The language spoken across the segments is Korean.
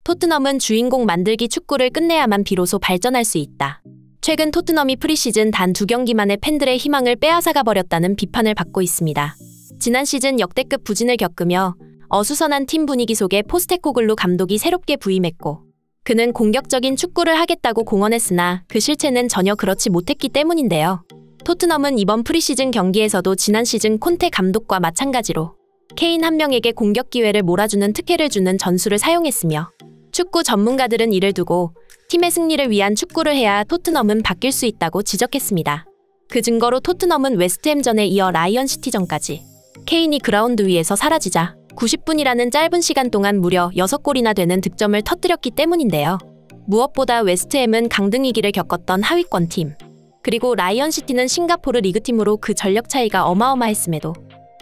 토트넘은 주인공 만들기 축구를 끝내야만 비로소 발전할 수 있다. 최근 토트넘이 프리시즌 단 2경기 만에 팬들의 희망을 빼앗아가 버렸다는 비판을 받고 있습니다. 지난 시즌 역대급 부진을 겪으며 어수선한 팀 분위기 속에 포스테코글루 감독이 새롭게 부임했고, 그는 공격적인 축구를 하겠다고 공언했으나 그 실체는 전혀 그렇지 못했기 때문인데요. 토트넘은 이번 프리시즌 경기에서도 지난 시즌 콘테 감독과 마찬가지로 케인 한 명에게 공격 기회를 몰아주는 특혜를 주는 전술을 사용했으며, 축구 전문가들은 이를 두고 팀의 승리를 위한 축구를 해야 토트넘은 바뀔 수 있다고 지적했습니다. 그 증거로 토트넘은 웨스트햄전에 이어 라이언시티전까지 케인이 그라운드 위에서 사라지자 90분이라는 짧은 시간 동안 무려 6골이나 되는 득점을 터뜨렸기 때문인데요. 무엇보다 웨스트햄은 강등 위기를 겪었던 하위권 팀, 그리고 라이언시티는 싱가포르 리그팀으로 그 전력 차이가 어마어마했음에도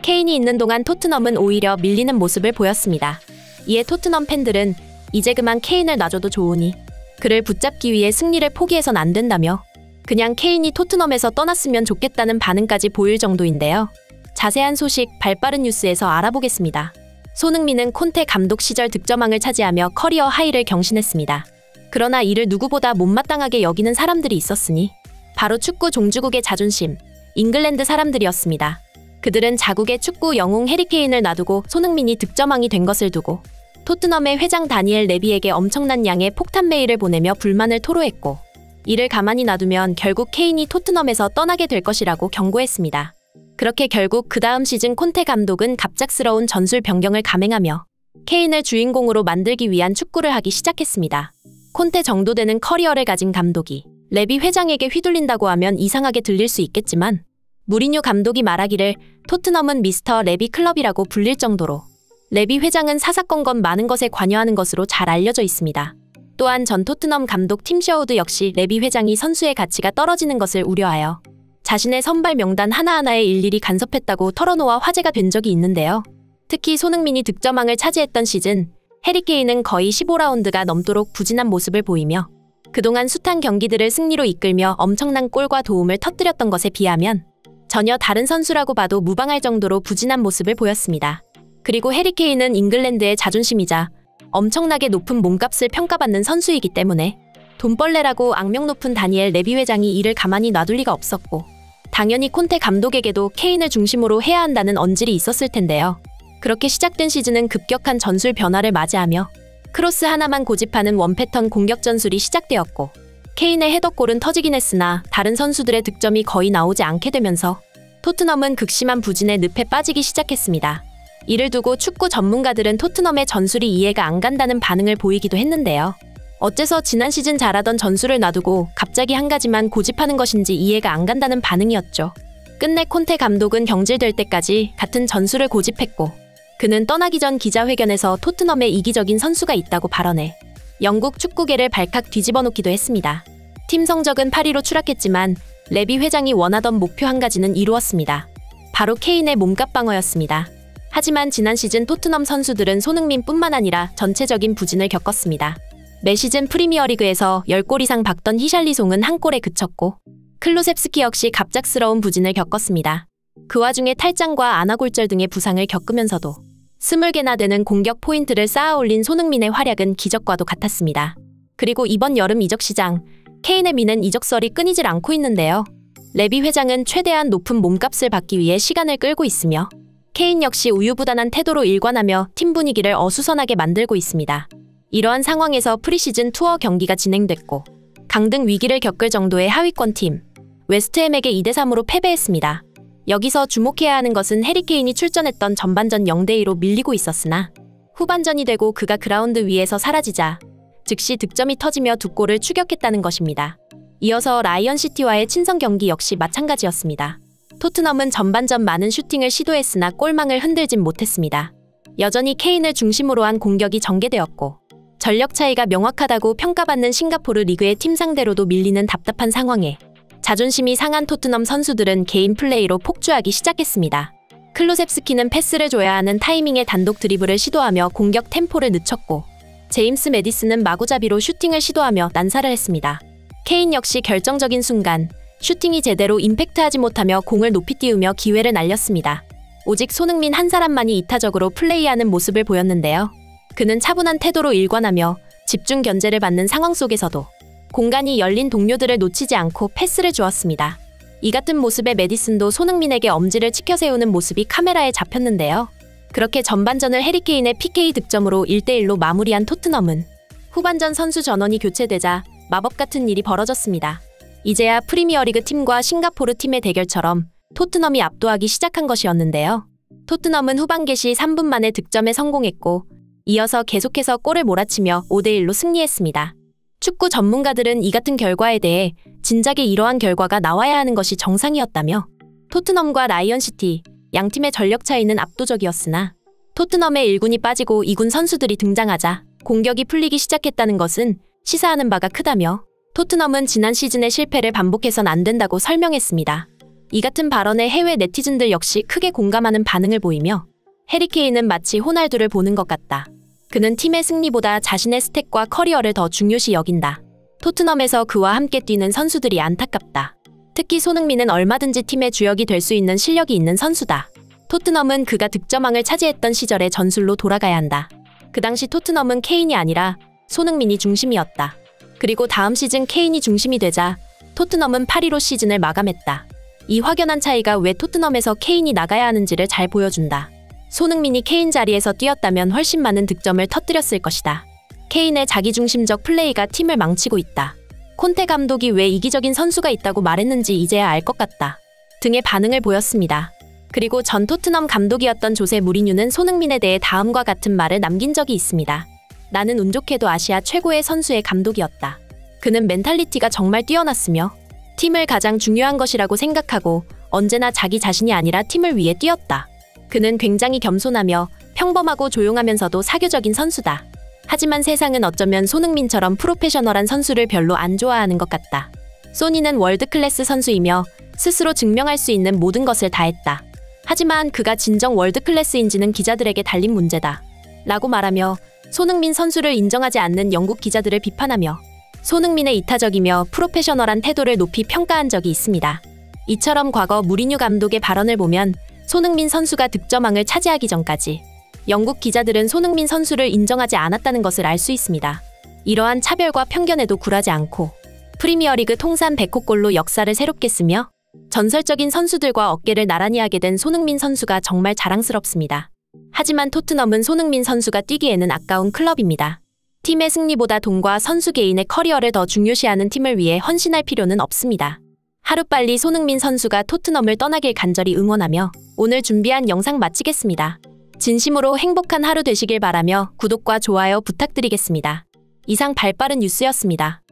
케인이 있는 동안 토트넘은 오히려 밀리는 모습을 보였습니다. 이에 토트넘 팬들은 이제 그만 케인을 놔줘도 좋으니 그를 붙잡기 위해 승리를 포기해선 안 된다며 그냥 케인이 토트넘에서 떠났으면 좋겠다는 반응까지 보일 정도인데요. 자세한 소식 발빠른 뉴스에서 알아보겠습니다. 손흥민은 콘테 감독 시절 득점왕을 차지하며 커리어 하이를 경신했습니다. 그러나 이를 누구보다 못마땅하게 여기는 사람들이 있었으니 바로 축구 종주국의 자존심, 잉글랜드 사람들이었습니다. 그들은 자국의 축구 영웅 해리 케인을 놔두고 손흥민이 득점왕이 된 것을 두고 토트넘의 회장 다니엘 레비에게 엄청난 양의 폭탄 메일을 보내며 불만을 토로했고, 이를 가만히 놔두면 결국 케인이 토트넘에서 떠나게 될 것이라고 경고했습니다. 그렇게 결국 그 다음 시즌 콘테 감독은 갑작스러운 전술 변경을 감행하며 케인을 주인공으로 만들기 위한 축구를 하기 시작했습니다. 콘테 정도 되는 커리어를 가진 감독이 레비 회장에게 휘둘린다고 하면 이상하게 들릴 수 있겠지만, 무리뉴 감독이 말하기를 토트넘은 미스터 레비 클럽이라고 불릴 정도로 레비 회장은 사사건건 많은 것에 관여하는 것으로 잘 알려져 있습니다. 또한 전 토트넘 감독 팀 셔우드 역시 레비 회장이 선수의 가치가 떨어지는 것을 우려하여 자신의 선발 명단 하나하나에 일일이 간섭했다고 털어놓아 화제가 된 적이 있는데요. 특히 손흥민이 득점왕을 차지했던 시즌, 해리 케인은 거의 15라운드가 넘도록 부진한 모습을 보이며 그동안 숱한 경기들을 승리로 이끌며 엄청난 골과 도움을 터뜨렸던 것에 비하면 전혀 다른 선수라고 봐도 무방할 정도로 부진한 모습을 보였습니다. 그리고 해리 케인은 잉글랜드의 자존심이자 엄청나게 높은 몸값을 평가받는 선수이기 때문에 돈벌레라고 악명 높은 다니엘 레비 회장이 이를 가만히 놔둘 리가 없었고, 당연히 콘테 감독에게도 케인을 중심으로 해야 한다는 언질이 있었을 텐데요. 그렇게 시작된 시즌은 급격한 전술 변화를 맞이하며 크로스 하나만 고집하는 원패턴 공격 전술이 시작되었고, 케인의 헤더골은 터지긴 했으나 다른 선수들의 득점이 거의 나오지 않게 되면서 토트넘은 극심한 부진의 늪에 빠지기 시작했습니다. 이를 두고 축구 전문가들은 토트넘의 전술이 이해가 안 간다는 반응을 보이기도 했는데요. 어째서 지난 시즌 잘하던 전술을 놔두고 갑자기 한 가지만 고집하는 것인지 이해가 안 간다는 반응이었죠. 끝내 콘테 감독은 경질될 때까지 같은 전술을 고집했고, 그는 떠나기 전 기자회견에서 토트넘에 이기적인 선수가 있다고 발언해 영국 축구계를 발칵 뒤집어 놓기도 했습니다. 팀 성적은 8위로 추락했지만 레비 회장이 원하던 목표 한 가지는 이루었습니다. 바로 케인의 몸값 방어였습니다. 하지만 지난 시즌 토트넘 선수들은 손흥민뿐만 아니라 전체적인 부진을 겪었습니다. 매 시즌 프리미어리그에서 10골 이상 박던 히샬리송은 한 골에 그쳤고, 클루셉스키 역시 갑작스러운 부진을 겪었습니다. 그 와중에 탈장과 아나골절 등의 부상을 겪으면서도 20개나 되는 공격 포인트를 쌓아 올린 손흥민의 활약은 기적과도 같았습니다. 그리고 이번 여름 이적 시장, 케인의 미는 이적설이 끊이질 않고 있는데요. 레비 회장은 최대한 높은 몸값을 받기 위해 시간을 끌고 있으며, 케인 역시 우유부단한 태도로 일관하며 팀 분위기를 어수선하게 만들고 있습니다. 이러한 상황에서 프리시즌 투어 경기가 진행됐고, 강등 위기를 겪을 정도의 하위권 팀 웨스트햄에게 2대3으로 패배했습니다. 여기서 주목해야 하는 것은 해리 케인이 출전했던 전반전 0대2로 밀리고 있었으나 후반전이 되고 그가 그라운드 위에서 사라지자 즉시 득점이 터지며 2골을 추격했다는 것입니다. 이어서 라이언시티와의 친선 경기 역시 마찬가지였습니다. 토트넘은 전반전 많은 슈팅을 시도했으나 골망을 흔들진 못했습니다. 여전히 케인을 중심으로 한 공격이 전개되었고, 전력 차이가 명확하다고 평가받는 싱가포르 리그의 팀 상대로도 밀리는 답답한 상황에 자존심이 상한 토트넘 선수들은 개인 플레이로 폭주하기 시작했습니다. 클루셉스키는 패스를 줘야 하는 타이밍에 단독 드리블을 시도하며 공격 템포를 늦췄고, 제임스 매디슨은 마구잡이로 슈팅을 시도하며 난사를 했습니다. 케인 역시 결정적인 순간 슈팅이 제대로 임팩트하지 못하며 공을 높이 띄우며 기회를 날렸습니다. 오직 손흥민 한 사람만이 이타적으로 플레이하는 모습을 보였는데요. 그는 차분한 태도로 일관하며 집중 견제를 받는 상황 속에서도 공간이 열린 동료들을 놓치지 않고 패스를 주었습니다. 이 같은 모습에 메디슨도 손흥민에게 엄지를 치켜 세우는 모습이 카메라에 잡혔는데요. 그렇게 전반전을 해리케인의 PK 득점으로 1대1로 마무리한 토트넘은 후반전 선수 전원이 교체되자 마법 같은 일이 벌어졌습니다. 이제야 프리미어리그 팀과 싱가포르 팀의 대결처럼 토트넘이 압도하기 시작한 것이었는데요. 토트넘은 후반 개시 3분 만에 득점에 성공했고 이어서 계속해서 골을 몰아치며 5대1로 승리했습니다. 축구 전문가들은 이 같은 결과에 대해 진작에 이러한 결과가 나와야 하는 것이 정상이었다며 토트넘과 라이언시티 양팀의 전력 차이는 압도적이었으나 토트넘의 1군이 빠지고 2군 선수들이 등장하자 공격이 풀리기 시작했다는 것은 시사하는 바가 크다며 토트넘은 지난 시즌의 실패를 반복해선 안 된다고 설명했습니다. 이 같은 발언에 해외 네티즌들 역시 크게 공감하는 반응을 보이며 해리케인은 마치 호날두를 보는 것 같다. 그는 팀의 승리보다 자신의 스탯과 커리어를 더 중요시 여긴다. 토트넘에서 그와 함께 뛰는 선수들이 안타깝다. 특히 손흥민은 얼마든지 팀의 주역이 될 수 있는 실력이 있는 선수다. 토트넘은 그가 득점왕을 차지했던 시절의 전술로 돌아가야 한다. 그 당시 토트넘은 케인이 아니라 손흥민이 중심이었다. 그리고 다음 시즌 케인이 중심이 되자 토트넘은 8위로 시즌을 마감했다. 이 확연한 차이가 왜 토트넘에서 케인이 나가야 하는지를 잘 보여준다. 손흥민이 케인 자리에서 뛰었다면 훨씬 많은 득점을 터뜨렸을 것이다. 케인의 자기중심적 플레이가 팀을 망치고 있다. 콘테 감독이 왜 이기적인 선수가 있다고 말했는지 이제야 알 것 같다. 등의 반응을 보였습니다. 그리고 전 토트넘 감독이었던 조세 무리뉴는 손흥민에 대해 다음과 같은 말을 남긴 적이 있습니다. 나는 운 좋게도 아시아 최고의 선수의 감독이었다. 그는 멘탈리티가 정말 뛰어났으며 팀을 가장 중요한 것이라고 생각하고 언제나 자기 자신이 아니라 팀을 위해 뛰었다. 그는 굉장히 겸손하며 평범하고 조용하면서도 사교적인 선수다. 하지만 세상은 어쩌면 손흥민처럼 프로페셔널한 선수를 별로 안 좋아하는 것 같다. 소니는 월드클래스 선수이며 스스로 증명할 수 있는 모든 것을 다했다. 하지만 그가 진정 월드클래스인지는 기자들에게 달린 문제다. 라고 말하며 손흥민 선수를 인정하지 않는 영국 기자들을 비판하며 손흥민의 이타적이며 프로페셔널한 태도를 높이 평가한 적이 있습니다. 이처럼 과거 무리뉴 감독의 발언을 보면 손흥민 선수가 득점왕을 차지하기 전까지 영국 기자들은 손흥민 선수를 인정하지 않았다는 것을 알 수 있습니다. 이러한 차별과 편견에도 굴하지 않고 프리미어리그 통산 100호 골로 역사를 새롭게 쓰며 전설적인 선수들과 어깨를 나란히 하게 된 손흥민 선수가 정말 자랑스럽습니다. 하지만 토트넘은 손흥민 선수가 뛰기에는 아까운 클럽입니다. 팀의 승리보다 돈과 선수 개인의 커리어를 더 중요시하는 팀을 위해 헌신할 필요는 없습니다. 하루빨리 손흥민 선수가 토트넘을 떠나길 간절히 응원하며 오늘 준비한 영상 마치겠습니다. 진심으로 행복한 하루 되시길 바라며 구독과 좋아요 부탁드리겠습니다. 이상 발빠른 뉴스였습니다.